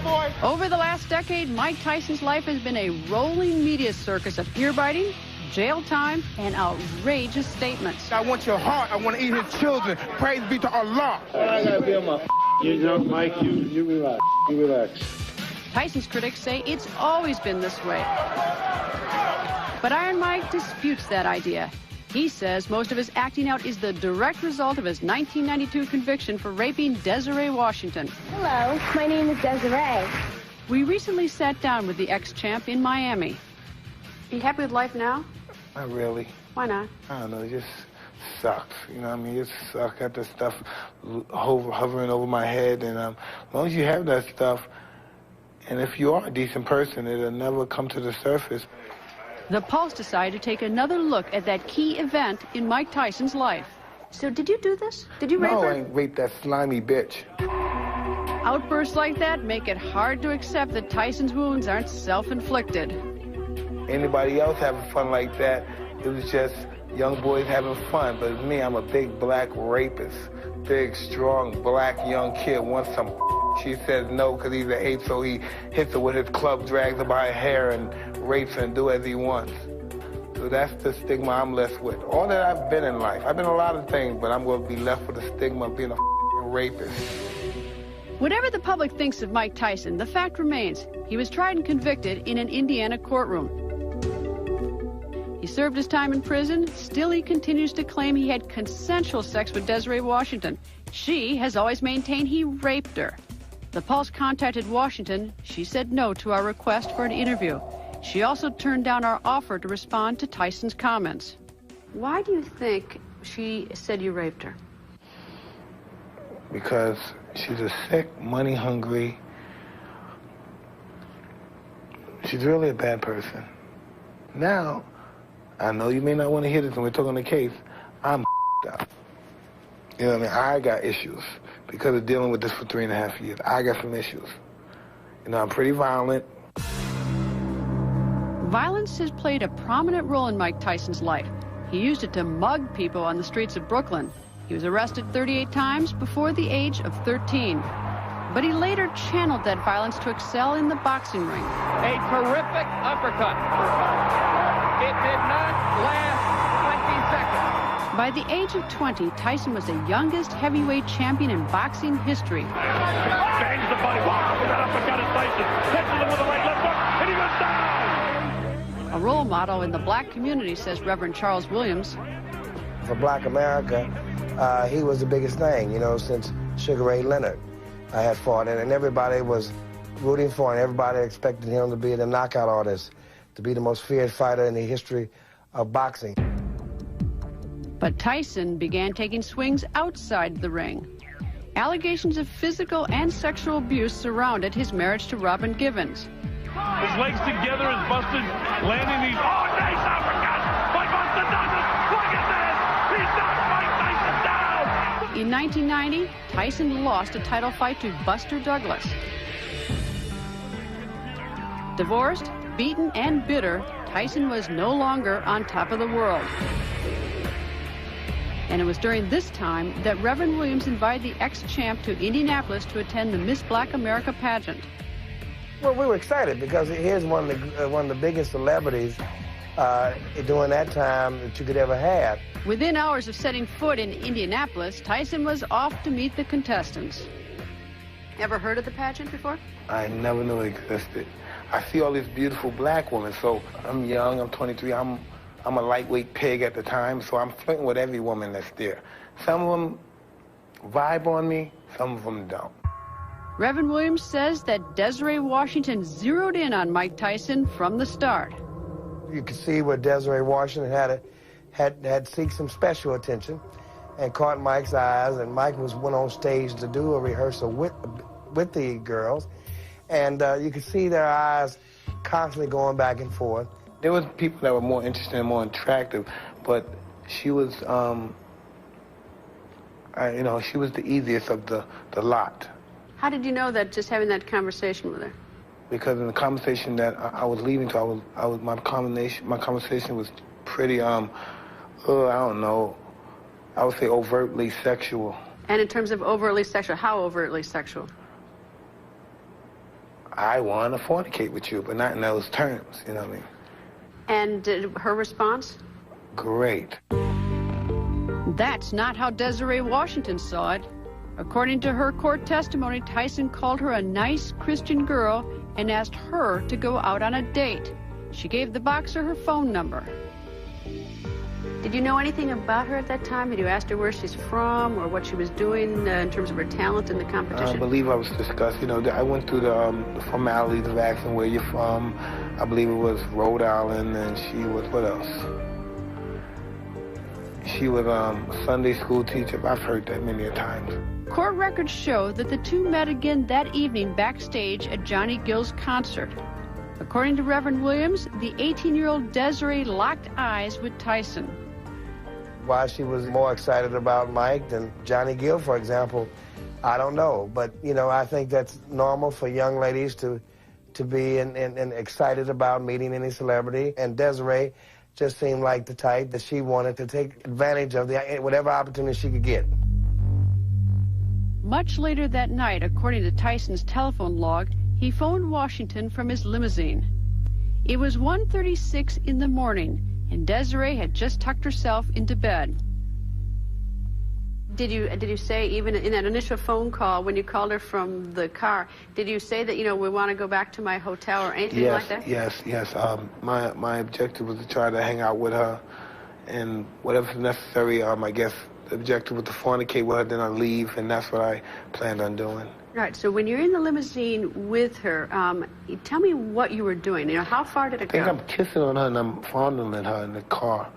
boy. Over the last decade, Mike Tyson's life has been a rolling media circus of ear-biting, jail time, and outrageous statements. I want your heart. I want to eat his children. Praise be to Allah. I gotta be on my you drunk, Mike. You relax. You relax. Tyson's critics say it's always been this way. But Iron Mike disputes that idea. He says most of his acting out is the direct result of his 1992 conviction for raping Desiree Washington. Hello, my name is Desiree. We recently sat down with the ex-champ in Miami. Are you happy with life now? Not really. Why not? I don't know. It just sucks. You know what I mean? It sucks. Got this stuff hovering over my head. And as long as you have that stuff, and if you are a decent person, it'll never come to the surface. The Pulse decided to take another look at that key event in Mike Tyson's life. So did you do this? Did you rape her? No, I ain't raped that slimy bitch. Outbursts like that make it hard to accept that Tyson's wounds aren't self-inflicted. Anybody else having fun like that, it was just young boys having fun. But me, I'm a big black rapist. Big, strong, black young kid wants some. She says no because he's an ape, so he hits her with his club, drags her by her hair, and rapes her and do as he wants. So that's the stigma I'm left with. All that I've been in life, I've been a lot of things, but I'm going to be left with the stigma of being a rapist. Whatever the public thinks of Mike Tyson, the fact remains he was tried and convicted in an Indiana courtroom. He served his time in prison. Still, he continues to claim he had consensual sex with Desiree Washington. She has always maintained he raped her. The Pulse contacted Washington. She said no to our request for an interview. She also turned down our offer to respond to Tyson's comments. Why do you think she said you raped her? Because she's a sick, money-hungry. She's really a bad person. Now, I know you may not want to hear this when we're talking the case. I'm up. You know what I mean? I got issues because of dealing with this for 3.5 years. I got some issues. You know, I'm pretty violent. Violence has played a prominent role in Mike Tyson's life. He used it to mug people on the streets of Brooklyn. He was arrested 38 times before the age of 13. But he later channeled that violence to excel in the boxing ring. A terrific uppercut. It did not last 20 seconds. By the age of 20, Tyson was the youngest heavyweight champion in boxing history. Bangs the body. Wow, that uppercut is Tyson. Catches him with the right left hook, and he goes down. A role model in the black community, says Reverend Charles Williams. For black America, he was the biggest thing, you know, since Sugar Ray Leonard had fought, and everybody was rooting for him. Everybody expected him to be the knockout artist, to be the most feared fighter in the history of boxing. But Tyson began taking swings outside the ring. Allegations of physical and sexual abuse surrounded his marriage to Robin Givens. His legs together is busted, landing these. Oh, nice uppercut! But Buster does it! Look at this! He's knocked Mike Tyson down! In 1990, Tyson lost a title fight to Buster Douglas. Divorced, beaten, and bitter, Tyson was no longer on top of the world. And it was during this time that Reverend Williams invited the ex-champ to Indianapolis to attend the Miss Black America pageant. Well, we were excited because here's one of the biggest celebrities during that time that you could ever have. Within hours of setting foot in Indianapolis, Tyson was off to meet the contestants. Ever heard of the pageant before? I never knew it existed. I see all these beautiful black women, so I'm young, I'm 23, I'm a lightweight pig at the time, so I'm flirting with every woman that's there. Some of them vibe on me, some of them don't. Reverend Williams says that Desiree Washington zeroed in on Mike Tyson from the start. You could see where Desiree Washington had seeked some special attention and caught Mike's eyes, and Mike went on stage to do a rehearsal with the girls, and you could see their eyes constantly going back and forth. There was people that were more interesting and more attractive, but she was, you know, she was the easiest of the lot. How did you know that just having that conversation with her? Because in the conversation that I was leaving to, my conversation was pretty, I don't know, I would say overtly sexual. And in terms of overtly sexual, how overtly sexual? I want to fornicate with you, but not in those terms, you know what I mean? And her response? Great. That's not how Desiree Washington saw it. According to her court testimony, Tyson called her a nice Christian girl and asked her to go out on a date. She gave the boxer her phone number. Did you know anything about her at that time? Had you asked her where she's from or what she was doing in terms of her talent in the competition? I believe I was discussed. You know, I went through the formalities of asking where you're from. I believe it was Rhode Island, and she was, what else? She was a Sunday school teacher. I've heard that many a times. Court records show that the two met again that evening backstage at Johnny Gill's concert. According to Reverend Williams, the 18-year-old Desiree locked eyes with Tyson. Why she was more excited about Mike than Johnny Gill, for example, I don't know. But, you know, I think that's normal for young ladies to be excited about meeting any celebrity. And Desiree just seemed like the type that she wanted to take advantage of whatever opportunity she could get. Much later that night, according to Tyson's telephone log, he phoned Washington from his limousine. It was 1:36 in the morning, and Desiree had just tucked herself into bed. Did you say, even in that initial phone call, when you called her from the car, did you say that, you know, we want to go back to my hotel or anything like that? Yes. My objective was to try to hang out with her, and whatever's necessary, I guess the objective was to fornicate with her, then I leave, and that's what I planned on doing. All right, so when you're in the limousine with her, tell me what you were doing. You know, how far did it go? I think I'm kissing on her and I'm fondling her in the car.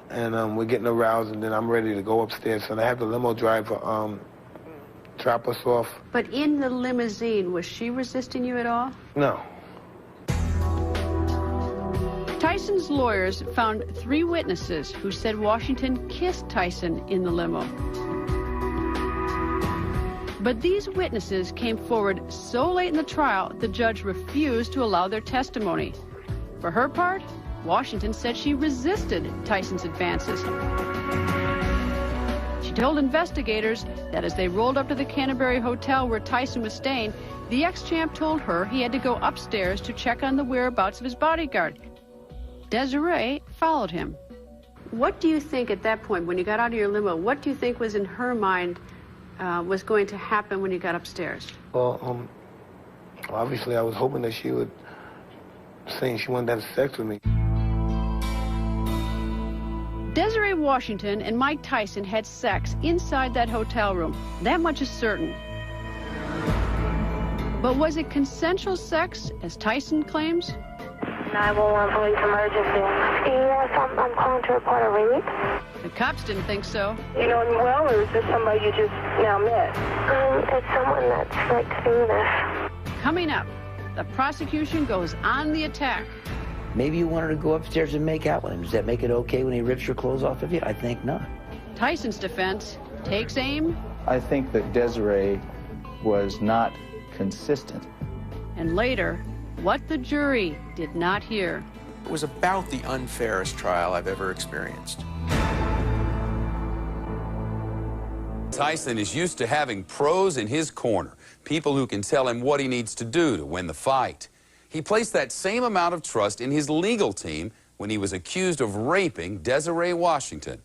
And we're getting aroused, and then I'm ready to go upstairs. So I have the limo driver drop us off. But in the limousine, was she resisting you at all? No. Tyson's lawyers found 3 witnesses who said Washington kissed Tyson in the limo. But these witnesses came forward so late in the trial, the judge refused to allow their testimony. For her part, Washington said she resisted Tyson's advances. She told investigators that as they rolled up to the Canterbury Hotel where Tyson was staying, the ex-champ told her he had to go upstairs to check on the whereabouts of his bodyguard. Desiree followed him. What do you think at that point, when you got out of your limo, what do you think was in her mind was going to happen when you got upstairs? Well, obviously I was hoping that she would say she wanted to have sex with me. Desiree Washington and Mike Tyson had sex inside that hotel room. That much is certain. But was it consensual sex, as Tyson claims? 911 police emergency. Yes, I'm calling to report a rape. The cops didn't think so. You know him well, or is this somebody you just now met? It's someone that's like famous. Coming up, the prosecution goes on the attack. Maybe you want her to go upstairs and make out with him. Does that make it okay when he rips your clothes off of you? I think not. Tyson's defense takes aim. I think that Desiree was not consistent. And later, what the jury did not hear. It was about the unfairest trial I've ever experienced. Tyson is used to having pros in his corner, people who can tell him what he needs to do to win the fight. He placed that same amount of trust in his legal team when he was accused of raping Desiree Washington.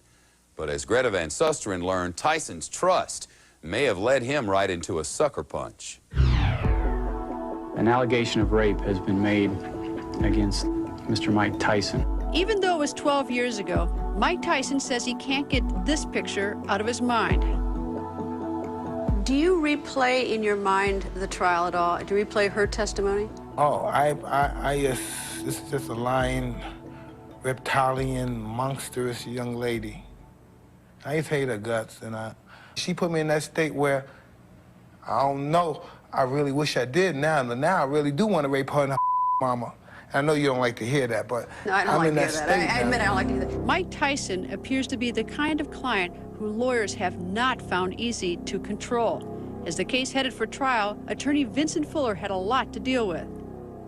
But as Greta Van Susteren learned, Tyson's trust may have led him right into a sucker punch. An allegation of rape has been made against Mr. Mike Tyson. Even though it was 12 years ago, Mike Tyson says he can't get this picture out of his mind. Do you replay in your mind the trial at all? Do you replay her testimony? Oh, this is just a lying, reptilian, monstrous young lady. I just hate her guts, and she put me in that state where I don't know. I really wish I did now, but now I really do want to rape her and her mama. I know you don't like to hear that, but no, I don't I'm like in to that hear state. That. I admit I don't like to hear that. Mike Tyson appears to be the kind of client who lawyers have not found easy to control. As the case headed for trial, attorney Vincent Fuller had a lot to deal with.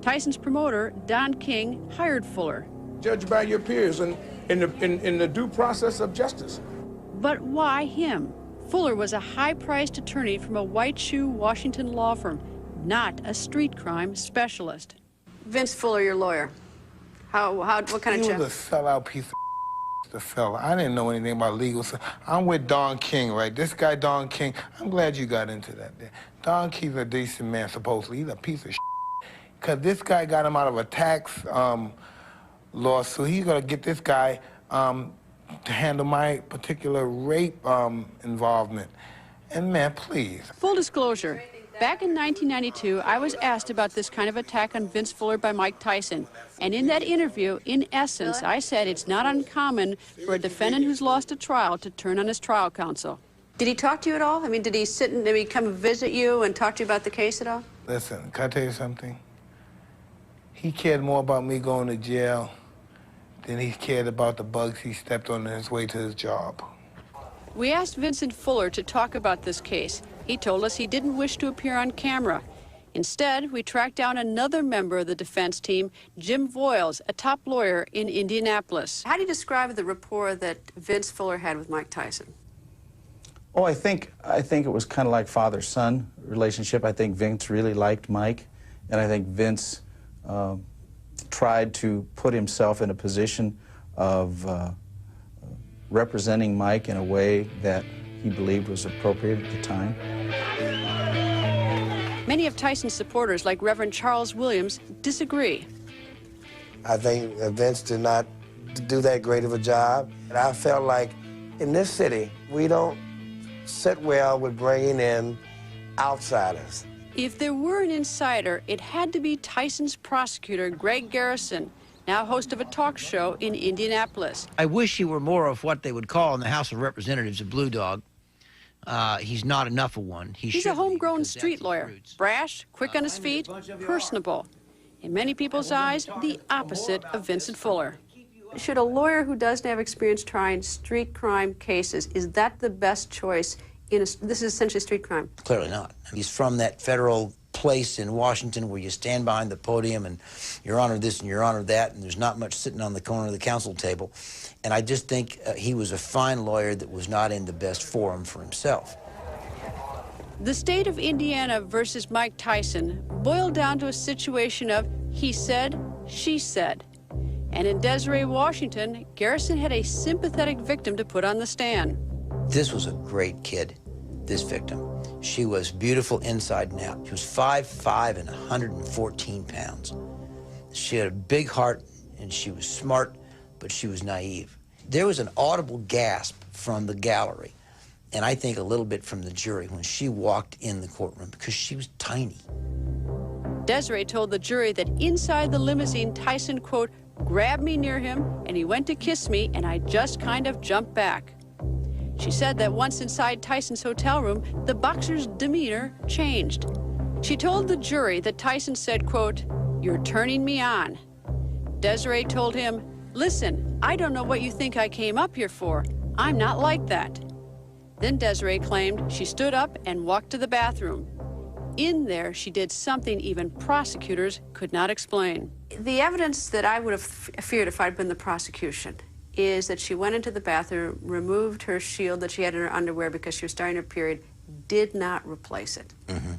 Tyson's promoter, Don King, hired Fuller. Judged by your peers in the due process of justice. But why him? Fuller was a high-priced attorney from a white shoe Washington law firm, not a street crime specialist. Vince Fuller, your lawyer. What kind of He check? was a sellout piece of the fella. I didn't know anything about legal stuff. I'm with Don King, right? This guy, Don King, I'm glad you got into that. Don King's a decent man, supposedly. He's a piece of because this guy got him out of a tax lawsuit. He's going to get this guy to handle my particular rape involvement. And man, please. Full disclosure, back in 1992, I was asked about this kind of attack on Vince Fuller by Mike Tyson. And in that interview, in essence, I said it's not uncommon for a defendant who's lost a trial to turn on his trial counsel. Did he talk to you at all? I mean, did he come visit you and talk to you about the case at all? Listen, can I tell you something? He cared more about me going to jail than he cared about the bugs he stepped on his way to his job. We asked Vincent Fuller to talk about this case. He told us he didn't wish to appear on camera. Instead, we tracked down another member of the defense team, Jim Voiles, a top lawyer in Indianapolis. How do you describe the rapport that Vince Fuller had with Mike Tyson? Oh, I think it was kind of like father-son relationship. I think Vince really liked Mike, and I think Vince tried to put himself in a position of representing Mike in a way that he believed was appropriate at the time. Many of Tyson's supporters, like Reverend Charles Williams, disagree. I think Vince did not do that great of a job. And I felt like in this city, we don't sit well with bringing in outsiders. If there were an insider, it had to be Tyson's prosecutor, Greg Garrison, now host of a talk show in Indianapolis. I wish he were more of what they would call in the House of Representatives a blue dog. He's not enough of one. He's a homegrown street lawyer, brash, quick on his feet, personable. In many people's eyes, the opposite of Vincent Fuller. Should a lawyer who doesn't have experience trying street crime cases, is that the best choice? This is essentially street crime. Clearly not. He's from that federal place in Washington where you stand behind the podium and Your Honor this and Your Honor that, and there's not much sitting on the corner of the counsel table. And I just think he was a fine lawyer that was not in the best forum for himself. The state of Indiana versus Mike Tyson boiled down to a situation of he said, she said. And in Desiree, Washington, Garrison had a sympathetic victim to put on the stand. This was a great kid, this victim. She was beautiful inside and out. She was 5'5" and 114 pounds. She had a big heart, and she was smart, but she was naive. There was an audible gasp from the gallery, and I think a little bit from the jury when she walked in the courtroom, because she was tiny. Desiree told the jury that inside the limousine, Tyson, quote, grabbed me near him, and he went to kiss me, and I just kind of jumped back. She said that once inside Tyson's hotel room, the boxer's demeanor changed. She told the jury that Tyson said, quote, "You're turning me on." Desiree told him, "Listen, I don't know what you think I came up here for. I'm not like that." Then Desiree claimed she stood up and walked to the bathroom. In there, she did something even prosecutors could not explain. The evidence that I would have feared if I'd been the prosecution is that she went into the bathroom, removed her shield that she had in her underwear because she was starting her period, did not replace it. Mm-hmm.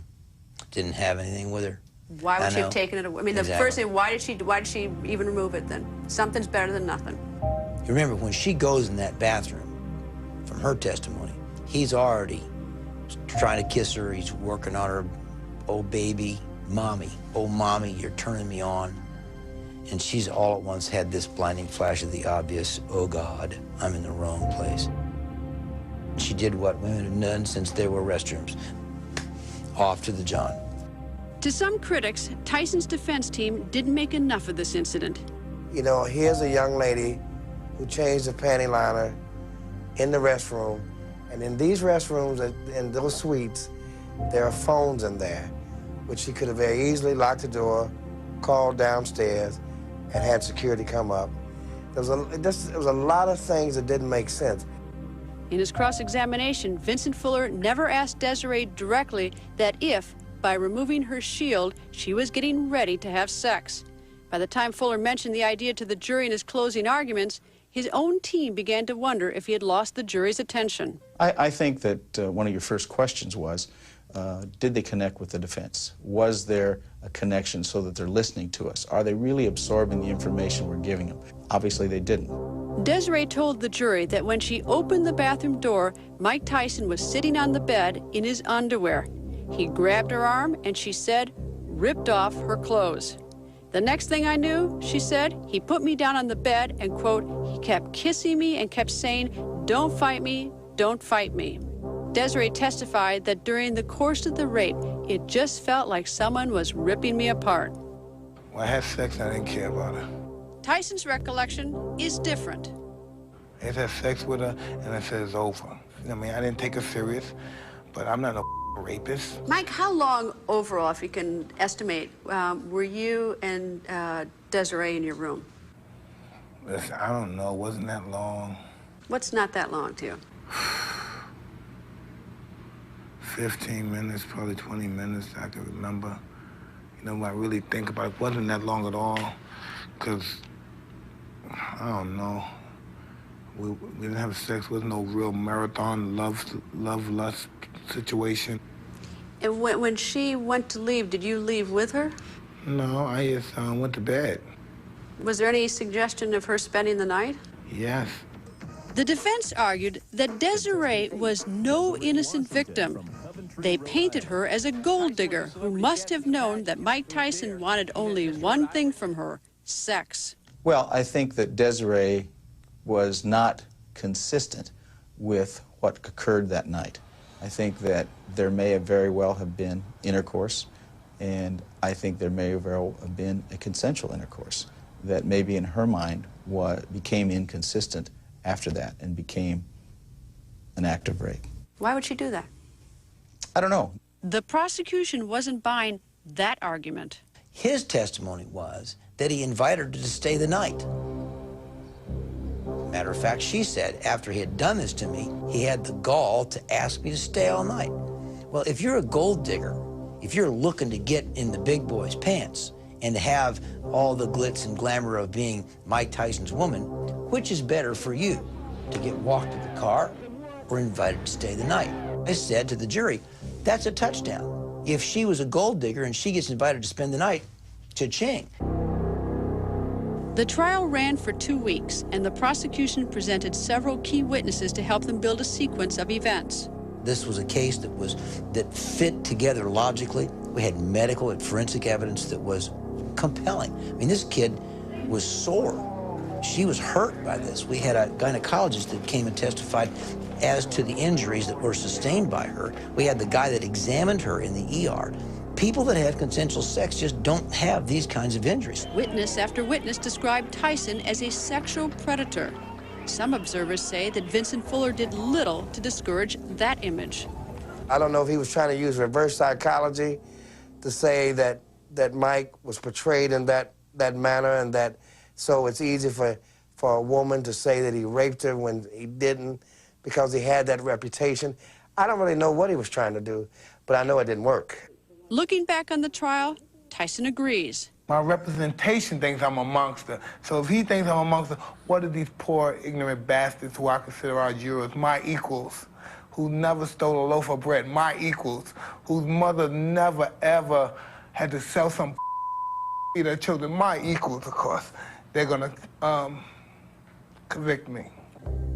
Didn't have anything with her. Why would she have taken it away? I mean, exactly. The first thing, why did she even remove it then? Something's better than nothing. You remember, when she goes in that bathroom, from her testimony, he's already trying to kiss her. He's working on her, "Oh, baby, mommy, oh, mommy, you're turning me on." And she's all at once had this blinding flash of the obvious, "Oh, God, I'm in the wrong place." She did what women have done since there were restrooms. Off to the John. To some critics, Tyson's defense team didn't make enough of this incident. You know, here's a young lady who changed the panty liner in the restroom. And in these restrooms, in those suites, there are phones in there, which she could have very easily locked the door, called downstairs, and had security come up. There was a lot of things that didn't make sense. In his cross-examination, Vincent Fuller never asked Desiree directly that if, by removing her shield, she was getting ready to have sex. By the time Fuller mentioned the idea to the jury in his closing arguments, his own team began to wonder if he had lost the jury's attention. I think that one of your first questions was, Did they connect with the defense? Was there a connection so that they're listening to us? Are they really absorbing the information we're giving them? Obviously, they didn't. Desiree told the jury that when she opened the bathroom door, Mike Tyson was sitting on the bed in his underwear. He grabbed her arm and, she said, ripped off her clothes. The next thing I knew, she said, he put me down on the bed and, quote, he kept kissing me and kept saying, don't fight me, don't fight me. Desiree testified that during the course of the rape, it just felt like someone was ripping me apart. When I had sex, I didn't care about her. Tyson's recollection is different. I just had sex with her, and I said it's over. You know what I mean? I didn't take her serious, but I'm not no rapist. Mike, how long overall, if you can estimate, were you and Desiree in your room? Listen, I don't know. It wasn't that long. What's not that long to you? 15 minutes, probably 20 minutes, I can remember. You know, when I really think about it, it wasn't that long at all, because, I don't know, we didn't have sex, wasn't no real marathon love-lust situation. And when she went to leave, did you leave with her? No, I just went to bed. Was there any suggestion of her spending the night? Yes. The defense argued that Desiree was no innocent victim. They painted her as a gold digger who must have known that Mike Tyson wanted only one thing from her, sex. Well, I think that Desiree was not consistent with what occurred that night. I think that there may have very well have been intercourse, and I think there may very well have been a consensual intercourse that maybe in her mind became inconsistent after that and became an act of rape. Why would she do that? I don't know. The prosecution wasn't buying that argument. His testimony was that he invited her to stay the night. Matter of fact, she said, after he had done this to me, he had the gall to ask me to stay all night. Well, if you're a gold digger, if you're looking to get in the big boy's pants and to have all the glitz and glamour of being Mike Tyson's woman, which is better for you, to get walked to the car or invited to stay the night? I said to the jury, that's a touchdown. If she was a gold digger and she gets invited to spend the night, cha-ching. The trial ran for 2 weeks, and the prosecution presented several key witnesses to help them build a sequence of events. This was a case that fit together logically. We had medical and forensic evidence that was compelling. I mean, this kid was sore. She was hurt by this. We had a gynecologist that came and testified as to the injuries that were sustained by her. We had the guy that examined her in the ER. People that have consensual sex just don't have these kinds of injuries. Witness after witness described Tyson as a sexual predator. Some observers say that Vincent Fuller did little to discourage that image. I don't know if he was trying to use reverse psychology to say that Mike was portrayed in that manner, and that so it's easy for a woman to say that he raped her when he didn't because he had that reputation. I don't really know what he was trying to do, but I know it didn't work. Looking back on the trial, Tyson agrees. My representation thinks I'm a monster. So if he thinks I'm a monster, what are these poor, ignorant bastards who I consider our jurors, my equals, who never stole a loaf of bread, my equals, whose mother never, ever had to sell some to their children, my equals, of course. They're gonna convict me.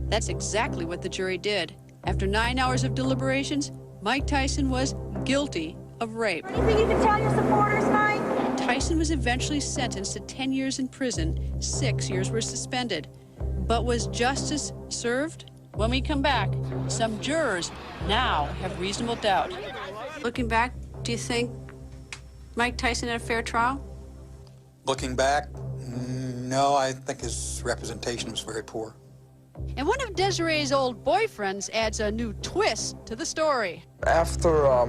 That's exactly what the jury did. After 9 hours of deliberations, Mike Tyson was guilty of rape. Anything you can tell your supporters, Mike? Tyson was eventually sentenced to 10 years in prison. 6 years were suspended. But was justice served? When we come back, some jurors now have reasonable doubt. Looking back, do you think Mike Tyson had a fair trial? Looking back, no, I think his representation was very poor. And one of Desiree's old boyfriends adds a new twist to the story. After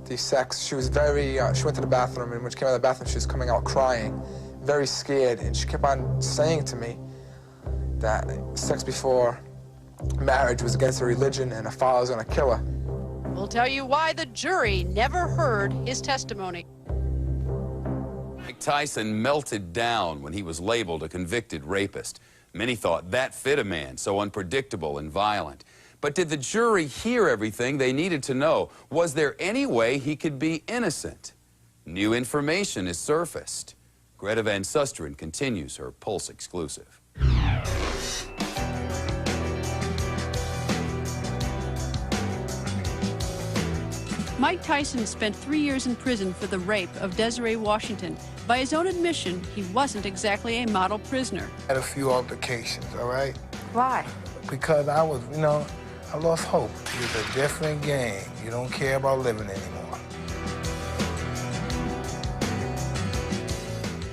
the sex, she was very, she went to the bathroom, and when she came out of the bathroom, she was coming out crying, very scared, and she kept on saying to me that sex before marriage was against her religion and her father was gonna kill her. We'll tell you why the jury never heard his testimony. Mike Tyson melted down when he was labeled a convicted rapist. Many thought that fit a man so unpredictable and violent. But did the jury hear everything they needed to know? Was there any way he could be innocent? New information is surfaced. Greta Van Susteren continues her Pulse exclusive. Mike Tyson spent 3 years in prison for the rape of Desiree Washington. By his own admission, he wasn't exactly a model prisoner. I had a few altercations, all right? Why? Because I was, I lost hope. It's a different game. You don't care about living anymore.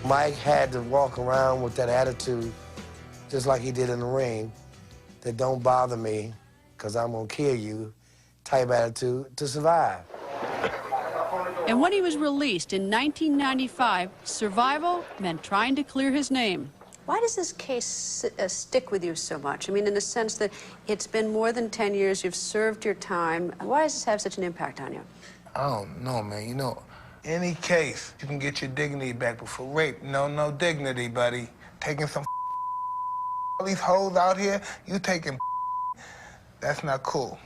Mike had to walk around with that attitude, just like he did in the ring, that don't bother me, because I'm going to kill you, type attitude to survive. And when he was released in 1995, survival meant trying to clear his name. Why does this case stick with you so much? I mean, in the sense that it's been more than 10 years, you've served your time. Why does this have such an impact on you? I don't know, man. Any case, you can get your dignity back, but for rape, no dignity, buddy. Taking some all these hoes out here, you taking that's not cool.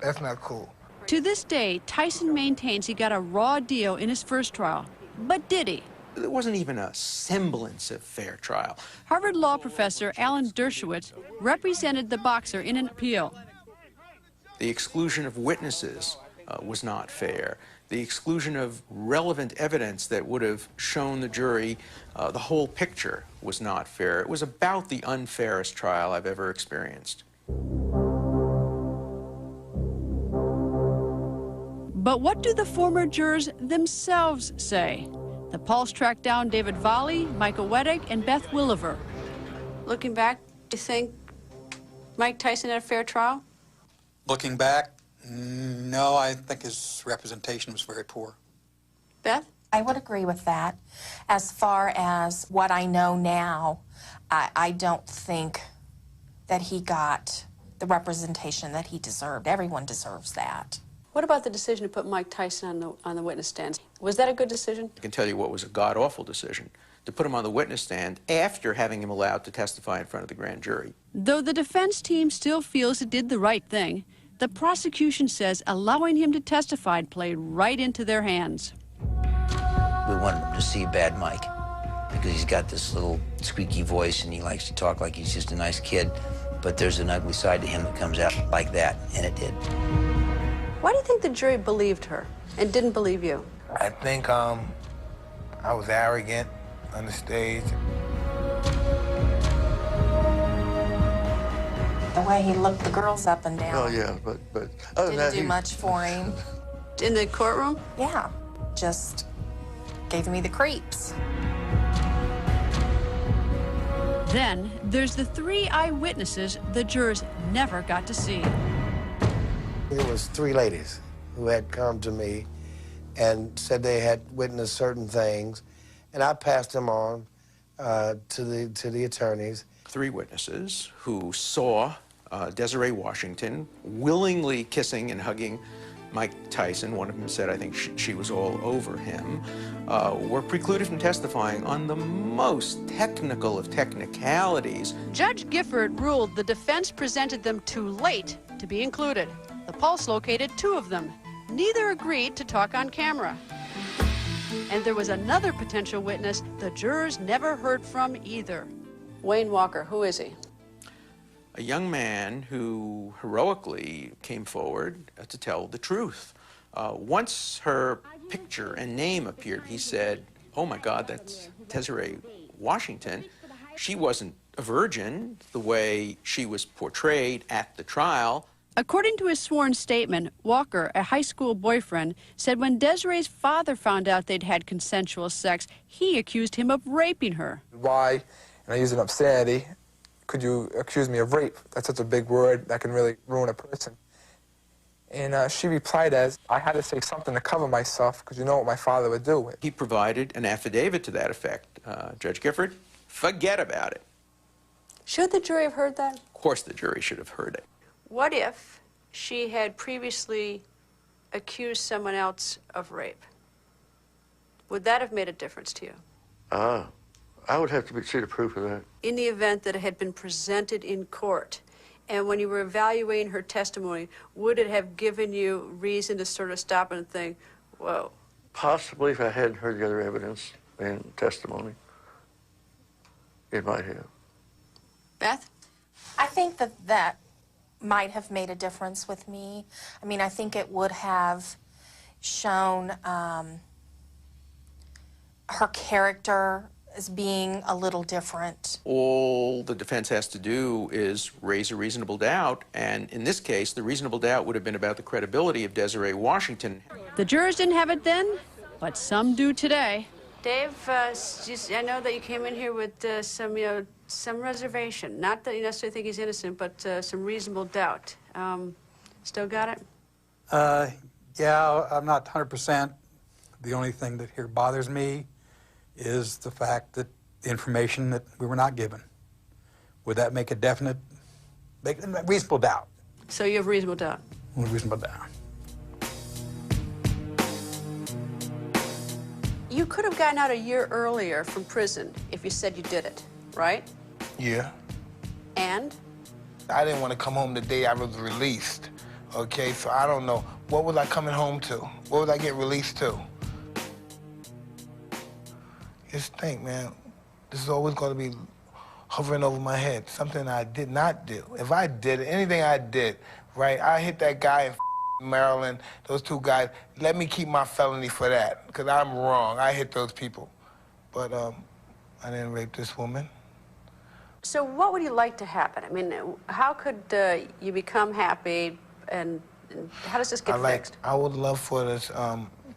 That's not cool. To this day, Tyson maintains he got a raw deal in his first trial. But did he? There wasn't even a semblance of fair trial. Harvard law professor Alan Dershowitz represented the boxer in an appeal. The exclusion of witnesses was not fair. The exclusion of relevant evidence that would have shown the jury the whole picture was not fair. It was about the unfairest trial I've ever experienced. But what do the former jurors themselves say? The Pulse tracked down David Volley, Michael Wettig, and Beth Williver. Looking back, do you think Mike Tyson had a fair trial? Looking back, no, I think his representation was very poor. Beth? I would agree with that. As far as what I know now, I don't think that he got the representation that he deserved. Everyone deserves that. What about the decision to put Mike Tyson on the witness stand? Was that a good decision? I can tell you what was a god-awful decision, to put him on the witness stand after having him allowed to testify in front of the grand jury. Though the defense team still feels it did the right thing, the prosecution says allowing him to testify played right into their hands. We wanted him to see bad Mike because he's got this little squeaky voice and he likes to talk like he's just a nice kid, but there's an ugly side to him that comes out like that, and it did. Why do you think the jury believed her and didn't believe you? I think I was arrogant on the stage. The way he looked the girls up and down. Oh, yeah, but other than that, didn't do much for him. In the courtroom? Yeah, just gave me the creeps. Then there's the 3 eyewitnesses the jurors never got to see. It was 3 ladies who had come to me and said they had witnessed certain things, and I passed them on to the attorneys. 3 witnesses who saw Desiree Washington willingly kissing and hugging Mike Tyson. One of them said, I think she was all over him, were precluded from testifying on the most technical of technicalities. Judge Gifford ruled the defense presented them too late to be included. The Pulse located 2 of them. Neither agreed to talk on camera. And there was another potential witness the jurors never heard from either. Wayne Walker, who is he? A young man who heroically came forward to tell the truth. Once her picture and name appeared, he said, oh my God, that's Desiree Washington. She wasn't a virgin the way she was portrayed at the trial. According to his sworn statement, Walker, a high school boyfriend, said when Desiree's father found out they'd had consensual sex, he accused him of raping her. Why, and I use an obscenity, could you accuse me of rape? That's such a big word that can really ruin a person. And she replied as, I had to say something to cover myself because you know what my father would do. He provided an affidavit to that effect. Judge Gifford, forget about it. Should the jury have heard that? Of course the jury should have heard it. What if she had previously accused someone else of rape? Would that have made a difference to you? I would have to see the proof of that. In the event that it had been presented in court And when you were evaluating her testimony, would it have given you reason to sort of stop and think, whoa? Possibly if I hadn't heard the other evidence and testimony, it might have. Beth? I think that might have made a difference with me. I mean, I think it would have shown her character as being a little different. All the defense has to do is raise a reasonable doubt, and in this case, the reasonable doubt would have been about the credibility of Desiree Washington. The jurors didn't have it then, but some do today. Dave, I know that you came in here with some reservation. Not that you necessarily think he's innocent, but some reasonable doubt. Still got it? Yeah, I'm not 100%. The only thing that here bothers me is the fact that the information that we were not given. Would that make a reasonable doubt? So you have reasonable doubt? Reasonable doubt. You could have gotten out a year earlier from prison if you said you did it, right? Yeah. And? I didn't want to come home the day I was released, okay? So I don't know. What was I coming home to? What would I get released to? Just think, man, this is always going to be hovering over my head, something I did not do. If I did it, anything I did, right, I hit that guy in Maryland, those two guys, let me keep my felony for that, because I'm wrong. I hit those people. But I didn't rape this woman. So what would you like to happen? I mean, how could you become happy, and how does this get fixed? I would love for this,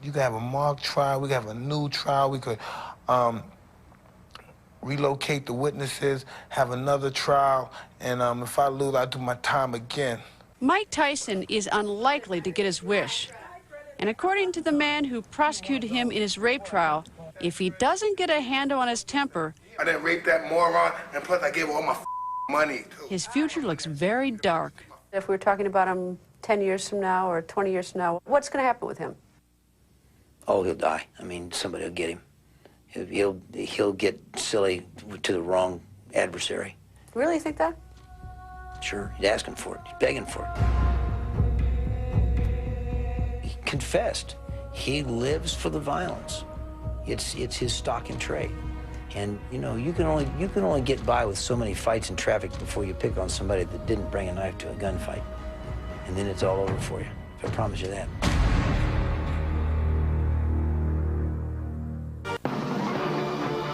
you could have a mock trial, we could have a new trial, we could relocate the witnesses, have another trial, and if I lose, I do my time again. Mike Tyson is unlikely to get his wish. And according to the man who prosecuted him in his rape trial, if he doesn't get a handle on his temper, I didn't rape that moron, and plus I gave all my money, too. His future looks very dark. If we were talking about him 10 years from now or 20 years from now, what's going to happen with him? Oh, he'll die. I mean, somebody will get him. He'll get silly to the wrong adversary. Really, you think that? Sure, he's asking for it. He's begging for it. He confessed. He lives for the violence. It's his stock and trade. And you know, you can only get by with so many fights in traffic before you pick on somebody that didn't bring a knife to a gunfight. And then it's all over for you. I promise you that.